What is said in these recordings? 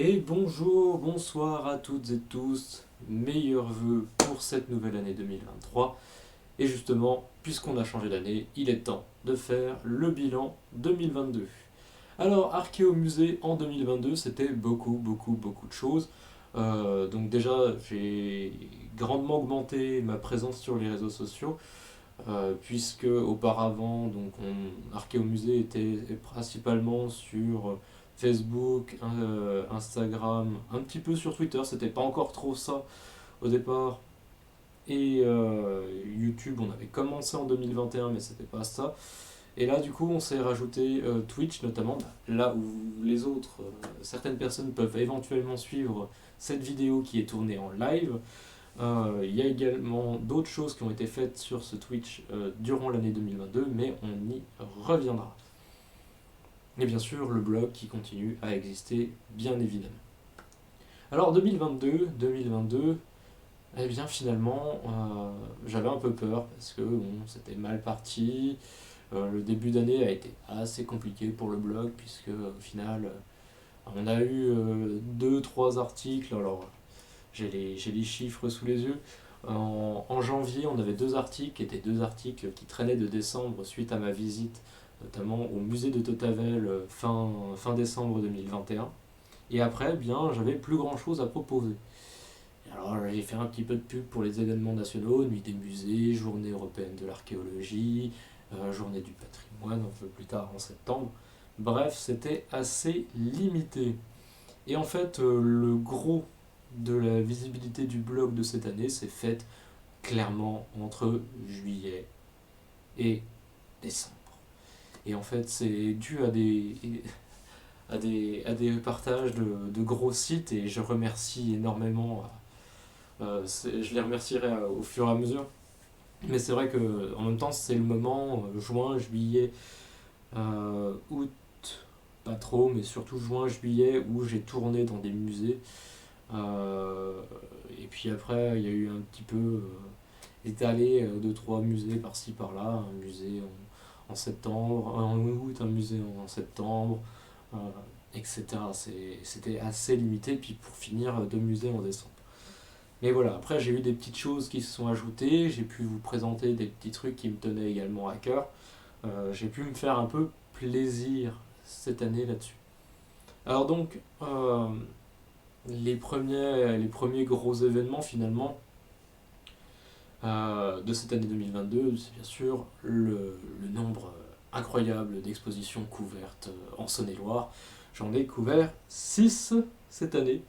Et bonjour, bonsoir à toutes et tous, meilleurs vœux pour cette nouvelle année 2023. Et justement, puisqu'on a changé d'année, il est temps de faire le bilan 2022. Alors, Archéomusée en 2022, c'était beaucoup de choses. Donc déjà, j'ai grandement augmenté ma présence sur les réseaux sociaux, puisque auparavant, Archéomusée était principalement sur Facebook, Instagram, un petit peu sur Twitter, c'était pas encore trop ça au départ. Et YouTube, on avait commencé en 2021, mais c'était pas ça. Et là, du coup, on s'est rajouté Twitch, notamment, là où les autres, certaines personnes peuvent éventuellement suivre cette vidéo qui est tournée en live. Il y a également d'autres choses qui ont été faites sur ce Twitch durant l'année 2022, mais on y reviendra. Et bien sûr, le blog qui continue à exister, bien évidemment. Alors 2022, eh bien finalement, j'avais un peu peur parce que bon, c'était mal parti. Le début d'année a été assez compliqué pour le blog puisque au final, on a eu deux, trois articles. Alors j'ai les chiffres sous les yeux. En janvier, on avait deux articles qui étaient deux articles qui traînaient de décembre suite à ma visite, notamment au musée de Totavel fin décembre 2021. Et après, bien, j'avais plus grand chose à proposer. Alors j'ai fait un petit peu de pub pour les événements nationaux, Nuit des musées, Journée européenne de l'archéologie, Journée du patrimoine, un peu plus tard en septembre. Bref, c'était assez limité. Et en fait, le gros de la visibilité du blog de cette année s'est fait clairement entre juillet et décembre. Et en fait, c'est dû à des partages de gros sites et je remercie énormément. Je les remercierai au fur et à mesure. Mais c'est vrai que en même temps, c'est le moment, juin, juillet, août, pas trop, mais surtout juin, juillet, où j'ai tourné dans des musées. Euh, et puis après, il y a eu un petit peu étalé deux, trois musées par-ci par-là. Un musée en septembre, en août, un musée en septembre, euh, etc. C'était assez limité. Puis pour finir, deux musées en décembre. Mais voilà, après j'ai eu des petites choses qui se sont ajoutées, j'ai pu vous présenter des petits trucs qui me tenaient également à cœur. J'ai pu me faire un peu plaisir cette année là-dessus. Alors donc, les premiers gros événements finalement de cette année 2022, c'est bien sûr le nombre incroyable d'expositions couvertes en Saône-et-Loire. J'en ai couvert 6 cette année.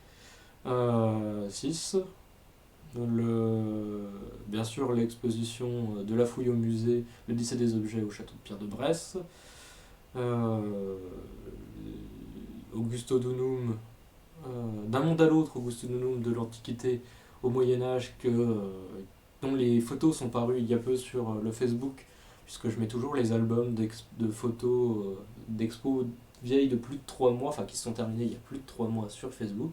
6. Bien sûr, l'exposition de la fouille au musée, le lycée des objets au château de Pierre de Bresse. Euh, Augusto Dunum, d'un monde à l'autre, Augusto Dunum de l'Antiquité au Moyen-Âge, dont les photos sont parues il y a peu sur le Facebook, puisque je mets toujours les albums de photos d'expos vieilles de plus de 3 mois, enfin qui sont terminées il y a plus de 3 mois sur Facebook.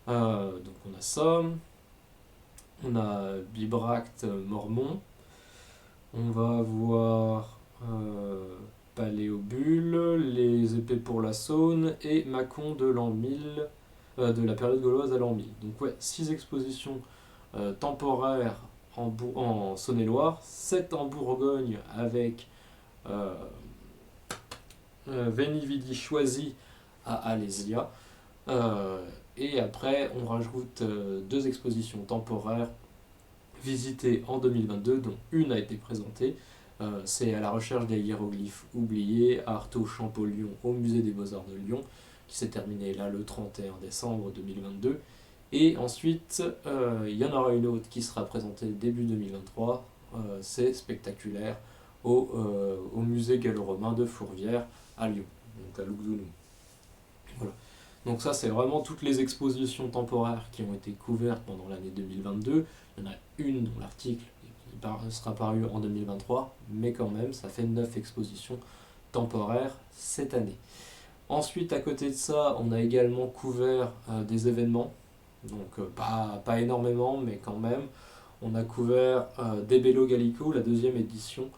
Donc on a ça. On a Bibracte Mormon. On va avoir Paléobule, les épées pour la Saône et Mâcon de l'an 1000, de la période gauloise à l'an 1000. Donc ouais, 6 expositions temporaires en Saône-et-Loire, 7 en Bourgogne avec euh, Veni Vidi Choisi à Alésia. Et après, on rajoute deux expositions temporaires visitées en 2022, dont une a été présentée. C'est à la recherche des hiéroglyphes oubliés à Artaud-Champollion au musée des Beaux-Arts de Lyon, qui s'est terminée là le 31 décembre 2022. Et ensuite, il y en aura une autre qui sera présentée début 2023. C'est spectaculaire au musée gallo-romain de Fourvière à Lyon, donc à Lugdunum. Voilà. Donc ça, c'est vraiment toutes les expositions temporaires qui ont été couvertes pendant l'année 2022. Il y en a une dont l'article sera paru en 2023, mais quand même, ça fait 9 expositions temporaires cette année. Ensuite, à côté de ça, on a également couvert des événements, donc pas énormément, mais quand même. On a couvert Debello Gallico, la deuxième édition,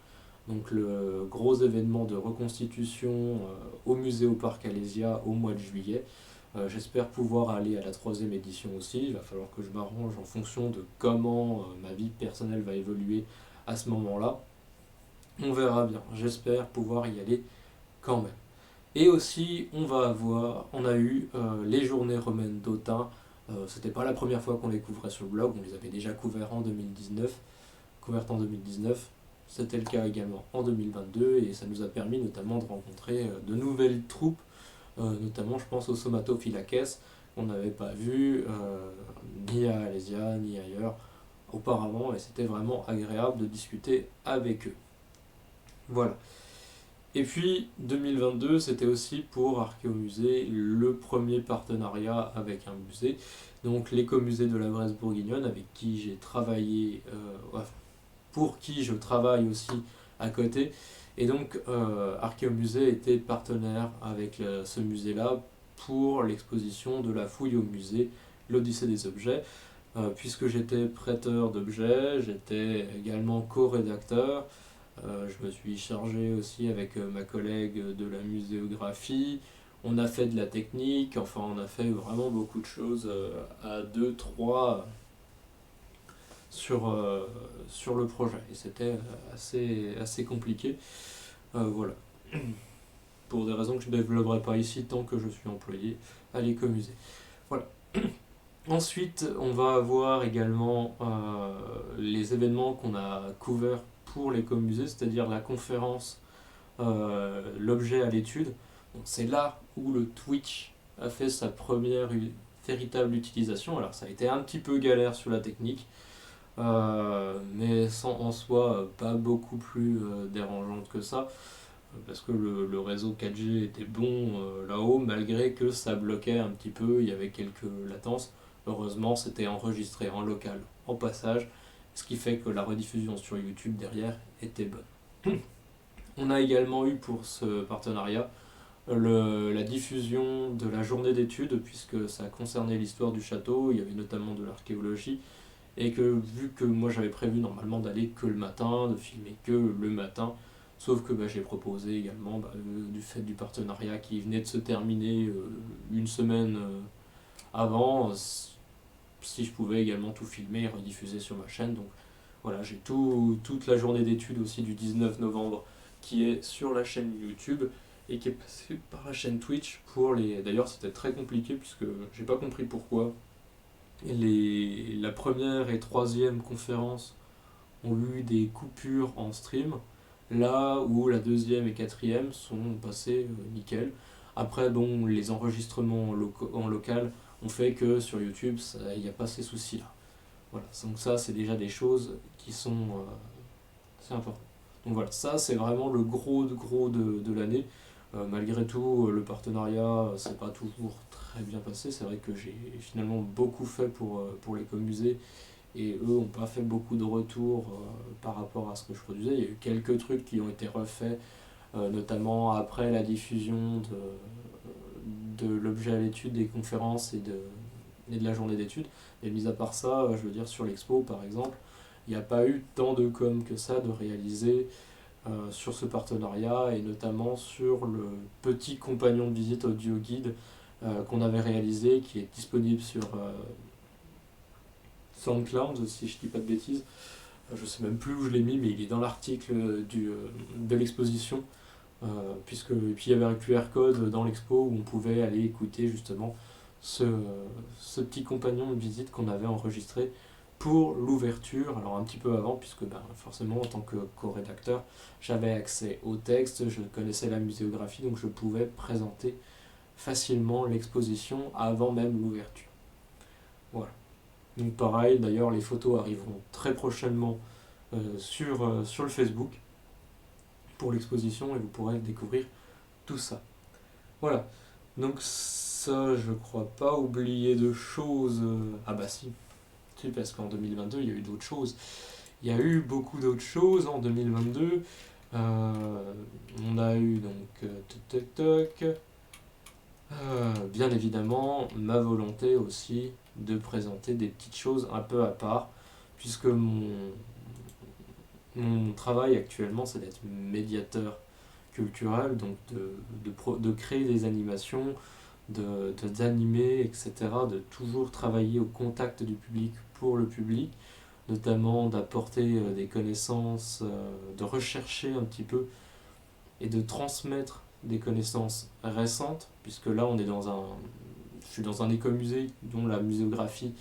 donc le gros événement de reconstitution au musée au Parc Alésia au mois de juillet. J'espère pouvoir aller à la 3e édition aussi. Il va falloir que je m'arrange en fonction de comment ma vie personnelle va évoluer à ce moment-là. On verra bien. J'espère pouvoir y aller quand même. Et aussi, on a eu les journées romaines d'Autun. C'était pas la première fois qu'on les couvrait sur le blog, on les avait déjà couvertes en 2019. C'était le cas également en 2022 et ça nous a permis notamment de rencontrer de nouvelles troupes, notamment je pense aux Somatophylakès qu'on n'avait pas vu ni à Alésia ni ailleurs auparavant et c'était vraiment agréable de discuter avec eux. Voilà. Et puis 2022, c'était aussi pour Archéomusée le premier partenariat avec un musée, donc l'écomusée de la Bresse bourguignonne, avec qui j'ai travaillé, pour qui je travaille aussi à côté. Et donc Archéomusée était partenaire avec ce musée-là pour l'exposition de la fouille au musée, l'Odyssée des objets, puisque j'étais prêteur d'objets, j'étais également co-rédacteur. Je me suis chargé aussi avec ma collègue de la muséographie. On a fait de la technique, enfin on a fait vraiment beaucoup de choses à deux, trois sur le projet. Et c'était assez compliqué. Voilà. Pour des raisons que je ne développerai pas ici tant que je suis employé à l'écomusée. Voilà. Ensuite, on va avoir également les événements qu'on a couverts pour l'écomusée, c'est-à-dire la conférence L'objet à l'étude. Donc c'est là où le Twitch a fait sa première véritable utilisation. Alors ça a été un petit peu galère sur la technique, mais en soi pas beaucoup plus dérangeante que ça, parce que le réseau 4G était bon là-haut, malgré que ça bloquait un petit peu, il y avait quelques latences. Heureusement, c'était enregistré en local, en passage, ce qui fait que la rediffusion sur YouTube derrière était bonne. On a également eu pour ce partenariat la diffusion de la journée d'études, puisque ça concernait l'histoire du château, il y avait notamment de l'archéologie, et que vu que moi j'avais prévu normalement d'aller que le matin, de filmer que le matin, sauf que j'ai proposé également, du fait du partenariat qui venait de se terminer une semaine avant, si je pouvais également tout filmer et rediffuser sur ma chaîne. Donc voilà, j'ai toute la journée d'études aussi du 19 novembre qui est sur la chaîne YouTube et qui est passée par la chaîne Twitch pour les... D'ailleurs c'était très compliqué puisque j'ai pas compris pourquoi. La première et troisième conférence ont eu des coupures en stream, là où la deuxième et quatrième sont passées nickel. Après, bon, les enregistrements en local ont fait que sur YouTube, il n'y a pas ces soucis-là. Voilà, donc ça, c'est déjà des choses qui sont c'est important. Donc voilà, ça, c'est vraiment le gros de l'année. Malgré tout, le partenariat, c'est pas toujours très bien passé. C'est vrai que j'ai finalement beaucoup fait pour l'écomusée et eux n'ont pas fait beaucoup de retours par rapport à ce que je produisais. Il y a eu quelques trucs qui ont été refaits, notamment après la diffusion de l'objet à l'étude, des conférences et de la journée d'études. Et mis à part ça, je veux dire, sur l'expo par exemple, il n'y a pas eu tant de com que ça de réaliser sur ce partenariat et notamment sur le petit compagnon de visite audio guide qu'on avait réalisé qui est disponible sur SoundCloud, si je dis pas de bêtises. Je sais même plus où je l'ai mis, mais il est dans l'article de l'exposition. Et puis il y avait un QR code dans l'expo où on pouvait aller écouter justement ce petit compagnon de visite qu'on avait enregistré pour l'ouverture, alors un petit peu avant, puisque forcément en tant que co-rédacteur, j'avais accès au texte, je connaissais la muséographie, donc je pouvais présenter facilement l'exposition avant même l'ouverture. Voilà. Donc pareil, d'ailleurs les photos arriveront très prochainement sur le Facebook pour l'exposition et vous pourrez découvrir tout ça. Voilà. Donc ça, je crois pas oublier de choses. Ah bah si, parce qu'en 2022, il y a eu d'autres choses. Il y a eu beaucoup d'autres choses en 2022. On a eu donc bien évidemment ma volonté aussi de présenter des petites choses un peu à part, puisque mon travail actuellement c'est d'être médiateur culturel, donc de créer des animations, d'animer, etc., de toujours travailler au contact du public pour le public, notamment d'apporter des connaissances, de rechercher un petit peu et de transmettre des connaissances récentes, puisque là je suis dans un écomusée dont la muséographie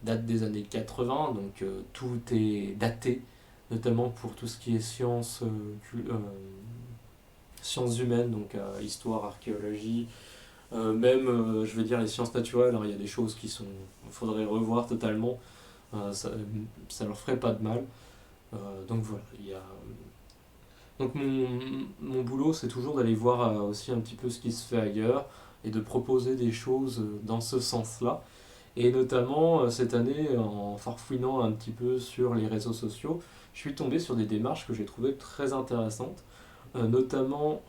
date des années 80, donc tout est daté, notamment pour tout ce qui est sciences humaines, donc histoire, archéologie, je vais dire les sciences naturelles. Alors il y a des choses faudrait revoir totalement, ça leur ferait pas de mal. Donc voilà, donc mon boulot, c'est toujours d'aller voir aussi un petit peu ce qui se fait ailleurs et de proposer des choses dans ce sens-là. Et notamment cette année, en farfouinant un petit peu sur les réseaux sociaux, je suis tombé sur des démarches que j'ai trouvées très intéressantes, notamment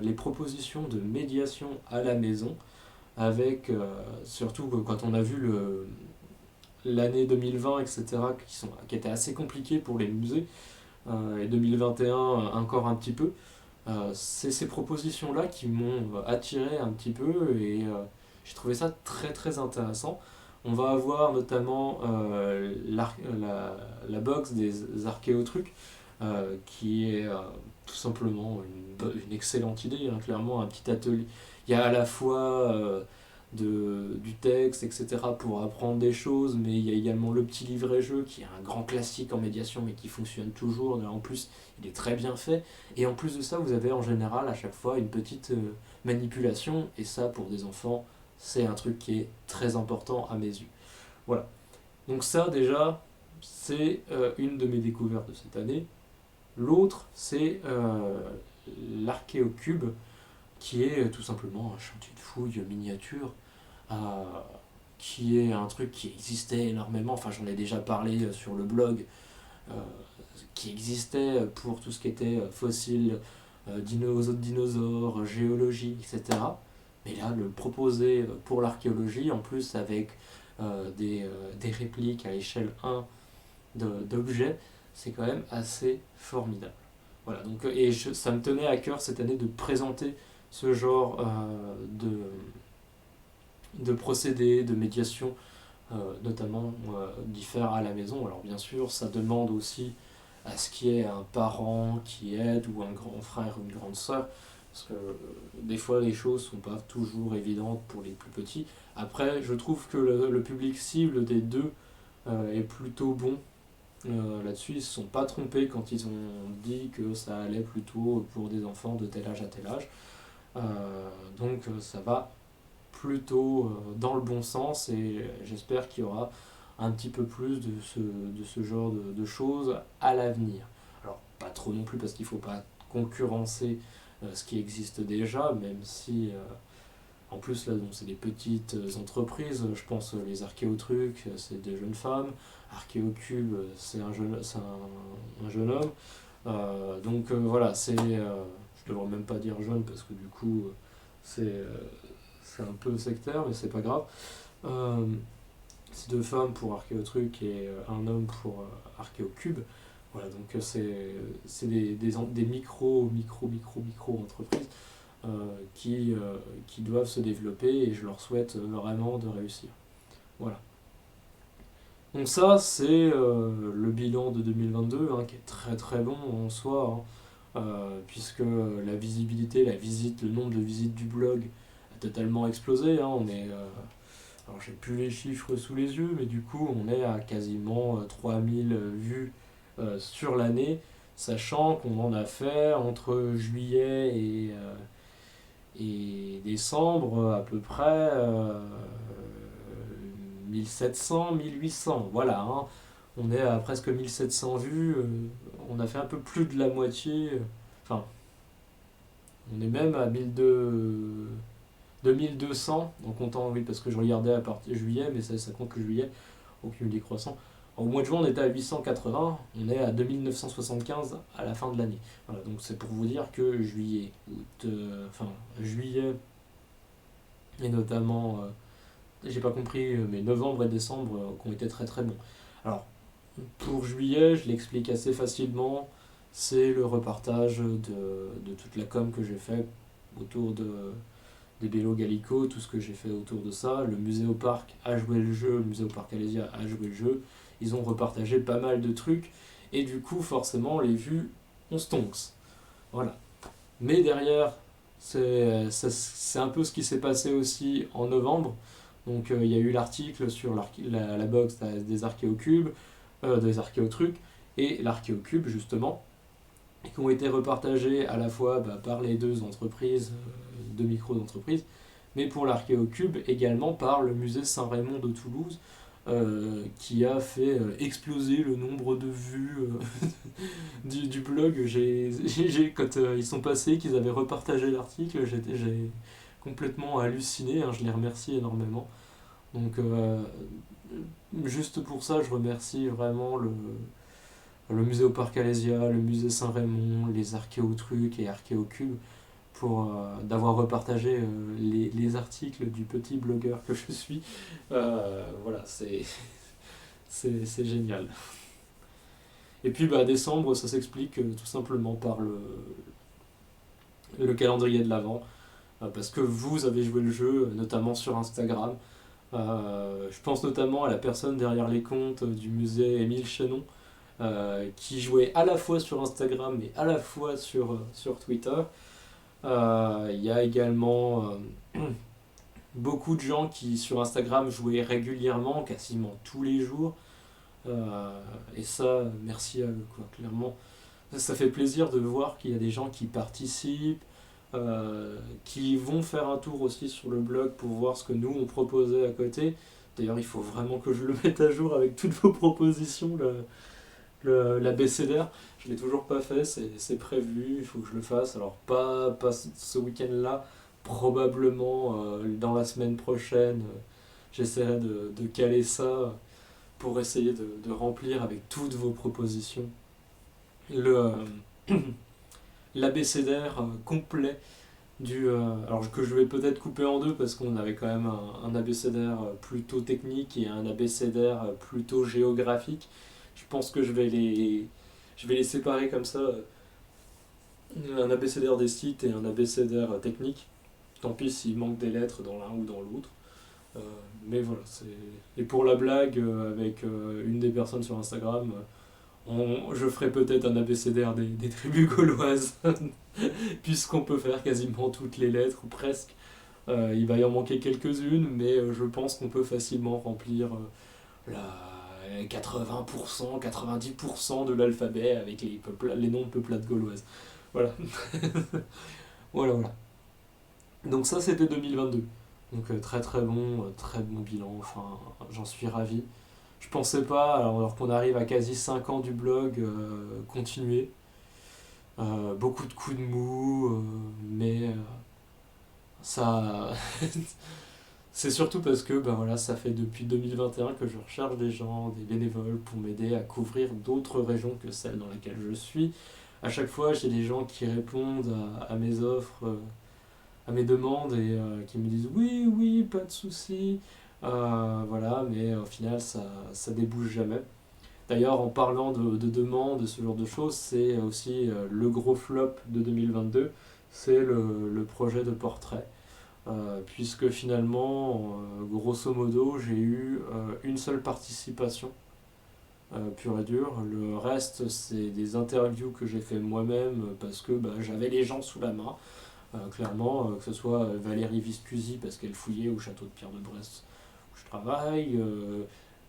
les propositions de médiation à la maison, avec surtout quand on a vu l'année 2020, etc., qui était assez compliquée pour les musées, et 2021 encore un petit peu. C'est ces propositions-là qui m'ont attiré un petit peu et j'ai trouvé ça très très intéressant. On va avoir notamment la box des archéotrucs, qui est tout simplement une excellente idée, hein, clairement un petit atelier. Il y a à la fois du texte, etc., pour apprendre des choses, mais il y a également le petit livret-jeu qui est un grand classique en médiation mais qui fonctionne toujours. En plus, il est très bien fait. Et en plus de ça, vous avez en général à chaque fois une petite manipulation, et ça, pour des enfants, c'est un truc qui est très important à mes yeux. Voilà. Donc ça, déjà, c'est une de mes découvertes de cette année. L'autre, c'est l'Archéocube, qui est tout simplement un chantier de fouilles miniature, euh, qui est un truc qui existait énormément, enfin j'en ai déjà parlé sur le blog, euh, qui existait pour tout ce qui était fossiles, dinosaures, géologie, etc. Mais là, le proposer pour l'archéologie, en plus avec des répliques à échelle 1 d'objets, c'est quand même assez formidable. Voilà, donc, ça me tenait à cœur cette année de présenter ce genre de procédés, de médiation, notamment d'y faire à la maison. Alors bien sûr, ça demande aussi à ce qu'il y ait un parent qui aide, ou un grand frère ou une grande sœur, parce que des fois les choses sont pas toujours évidentes pour les plus petits. Après, je trouve que le public cible des deux est plutôt bon. Là-dessus, ils ne se sont pas trompés quand ils ont dit que ça allait plutôt pour des enfants de tel âge à tel âge. Donc ça va plutôt dans le bon sens, et j'espère qu'il y aura un petit peu plus de ce genre de choses à l'avenir. Alors pas trop non plus, parce qu'il ne faut pas concurrencer ce qui existe déjà, même si en plus là donc, c'est des petites entreprises. Je pense les archéotrucs, c'est des jeunes femmes, Archéocube, c'est un jeune homme. Voilà, je devrais même pas dire jeune, parce que du coup c'est un peu sectaire, mais c'est pas grave. Euh, c'est deux femmes pour Archéotruc et un homme pour Archéocube. Voilà, donc c'est des micro entreprises qui doivent se développer, et je leur souhaite vraiment de réussir. Voilà. Donc ça, c'est le bilan de 2022, hein, qui est très très bon en soi, hein, puisque la visibilité, le nombre de visites du blog a totalement explosé. Hein. Alors j'ai plus les chiffres sous les yeux, mais du coup on est à quasiment 3000 vues sur l'année, sachant qu'on en a fait entre juillet et décembre à peu près 1700, 1800, voilà, hein. On est à presque 1700 vues, on a fait un peu plus de la moitié, enfin, on est même à 2200, en comptant, oui, parce que je regardais à partir de juillet, mais ça compte que juillet, au cumul décroissant. Au mois de juin, on était à 880, on est à 2975 à la fin de l'année. Voilà, donc c'est pour vous dire que juillet, et notamment j'ai pas compris, mais novembre et décembre qui ont été très très bons. Alors, pour juillet, je l'explique assez facilement, c'est le repartage de toute la com que j'ai fait autour des Bello Gallico, tout ce que j'ai fait autour de ça. Le musée au parc a joué le jeu, le musée au parc Alésia a joué le jeu. Ils ont repartagé pas mal de trucs. Et du coup, forcément, les vues, on stonks. Voilà. Mais derrière, c'est un peu ce qui s'est passé aussi en novembre. Donc il y a eu l'article sur la box des archéocubes, des archéotrucs, et l'archéocube justement, qui ont été repartagés à la fois par les deux entreprises, deux micro-entreprises, mais pour l'Archéocube également par le musée Saint-Raymond de Toulouse, qui a fait exploser le nombre de vues du blog. Quand ils sont passés, qu'ils avaient repartagé l'article, j'ai complètement halluciné, hein, je les remercie énormément. Donc juste pour ça, je remercie vraiment le musée au parc Alésia, le musée Saint-Raymond, les archéotrucs et archéocubes pour d'avoir repartagé les articles du petit blogueur que je suis. Voilà, c'est génial. Et puis décembre, ça s'explique tout simplement par le calendrier de l'Avent, parce que vous avez joué le jeu, notamment sur Instagram. Je pense notamment à la personne derrière les comptes du musée Émile Chanon, qui jouait à la fois sur Instagram et à la fois sur Twitter. Il y a également beaucoup de gens qui sur Instagram jouaient régulièrement, quasiment tous les jours. Et ça, merci à eux, quoi, clairement. Ça fait plaisir de voir qu'il y a des gens qui participent, qui vont faire un tour aussi sur le blog pour voir ce que nous on proposait à côté. D'ailleurs, il faut vraiment que je le mette à jour avec toutes vos propositions, l'abécédaire. Je ne l'ai toujours pas fait, c'est prévu, il faut que je le fasse. Alors, pas ce week-end-là, probablement dans la semaine prochaine, j'essaierai de caler ça pour essayer de remplir avec toutes vos propositions le l'abécédaire complet alors que je vais peut-être couper en deux parce qu'on avait quand même un abécédaire plutôt technique et un abécédaire plutôt géographique. Je pense que je vais les séparer comme ça, un abécédaire des sites et un abécédaire technique. Tant pis s'il manque des lettres dans l'un ou dans l'autre. Euh, mais voilà, et pour la blague, avec une des personnes sur Instagram, je ferai peut-être un abécédaire des tribus gauloises, puisqu'on peut faire quasiment toutes les lettres, ou presque. Il va y en manquer quelques-unes, mais je pense qu'on peut facilement remplir 80%, 90% de l'alphabet avec les noms de peuplades gauloises. Voilà. Voilà. Donc ça, c'était 2022. Donc très bon bilan, enfin, j'en suis ravi. Je pensais pas, alors qu'on arrive à quasi 5 ans du blog, continuer. Beaucoup de coups de mou, mais ça. C'est surtout parce que voilà, ça fait depuis 2021 que je recherche des gens, des bénévoles pour m'aider à couvrir d'autres régions que celles dans lesquelles je suis. À chaque fois, j'ai des gens qui répondent à mes offres, à mes demandes et qui me disent oui, oui, pas de souci. Voilà, mais au final, ça débouche jamais. D'ailleurs, en parlant de demandes, de ce genre de choses, c'est aussi le gros flop de 2022, c'est le projet de portrait. Puisque finalement, grosso modo, j'ai eu une seule participation pure et dure. Le reste, c'est des interviews que j'ai fait moi-même parce que j'avais les gens sous la main. Clairement, que ce soit Valérie Viscusi parce qu'elle fouillait au château de Pierre-de-Brest où je travaille,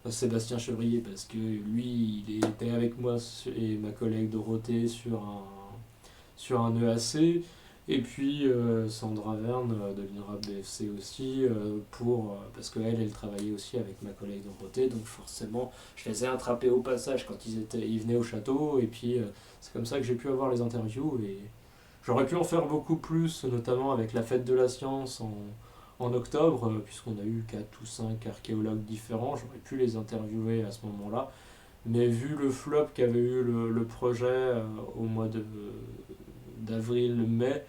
Sébastien Chevrier parce que lui il était avec moi et ma collègue Dorothée sur un EAC, et puis Sandra Verne de l'INRAP BFC aussi, parce qu'elle elle travaillait aussi avec ma collègue Dorothée, donc forcément je les ai attrapés au passage quand ils venaient au château, et puis c'est comme ça que j'ai pu avoir les interviews. Et j'aurais pu en faire beaucoup plus, notamment avec la fête de la science en octobre, puisqu'on a eu 4 ou 5 archéologues différents, j'aurais pu les interviewer à ce moment-là. Mais vu le flop qu'avait eu le projet au mois d'avril-mai,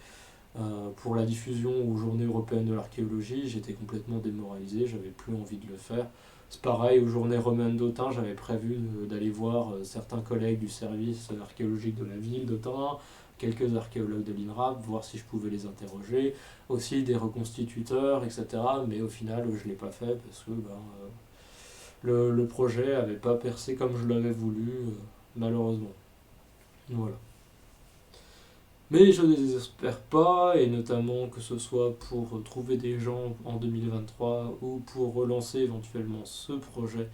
pour la diffusion aux Journées européennes de l'archéologie, j'étais complètement démoralisé, j'avais plus envie de le faire. C'est pareil, aux Journées romaines d'Autun, j'avais prévu d'aller voir certains collègues du service archéologique de la ville d'Autun, quelques archéologues de l'INRAP, voir si je pouvais les interroger, aussi des reconstituteurs, etc. Mais au final, je ne l'ai pas fait parce que le projet n'avait pas percé comme je l'avais voulu, malheureusement. Voilà. Mais je ne désespère pas, et notamment que ce soit pour trouver des gens en 2023 ou pour relancer éventuellement ce projet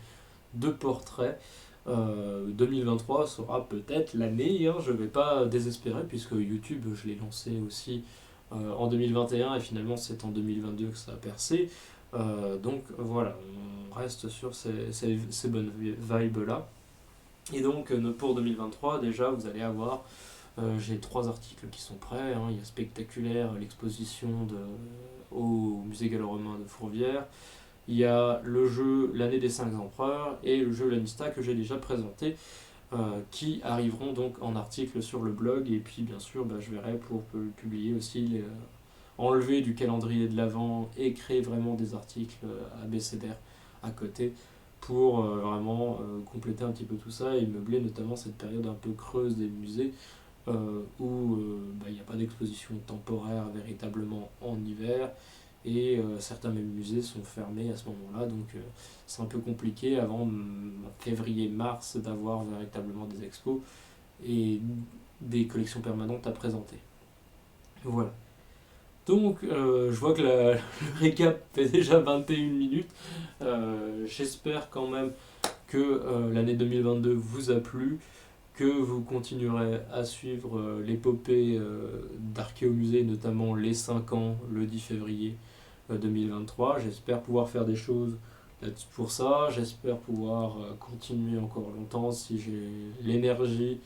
de portrait. 2023 sera peut-être l'année, hein, je ne vais pas désespérer, puisque YouTube, je l'ai lancé aussi en 2021, et finalement c'est en 2022 que ça a percé. Donc voilà, on reste sur ces bonnes vibes-là. Et donc pour 2023, déjà, vous allez avoir j'ai 3 articles qui sont prêts, hein. Il y a Spectaculaire, l'exposition au musée gallo-romain de Fourvière. Il y a le jeu L'année des 5 empereurs et le jeu Lanista que j'ai déjà présenté, qui arriveront donc en article sur le blog. Et puis bien sûr, je verrai pour publier aussi, enlever du calendrier de l'Avent et créer vraiment des articles abécédaires à côté pour vraiment compléter un petit peu tout ça et meubler notamment cette période un peu creuse des musées, où il n'y a pas d'exposition temporaire véritablement en hiver, et certains mêmes musées sont fermés à ce moment-là, donc c'est un peu compliqué avant février-mars d'avoir véritablement des expos et des collections permanentes à présenter. Voilà. Donc je vois que le récap fait déjà 21 minutes. J'espère quand même que l'année 2022 vous a plu, que vous continuerez à suivre l'épopée d'Archéomusée, notamment les 5 ans, le 10 février 2023. J'espère pouvoir faire des choses pour ça. J'espère pouvoir continuer encore longtemps si j'ai l'énergie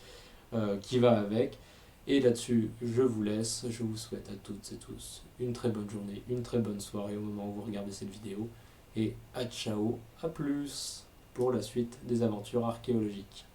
qui va avec. Et là-dessus, je vous laisse. Je vous souhaite à toutes et tous une très bonne journée, une très bonne soirée au moment où vous regardez cette vidéo. Et à ciao, à plus pour la suite des aventures archéologiques.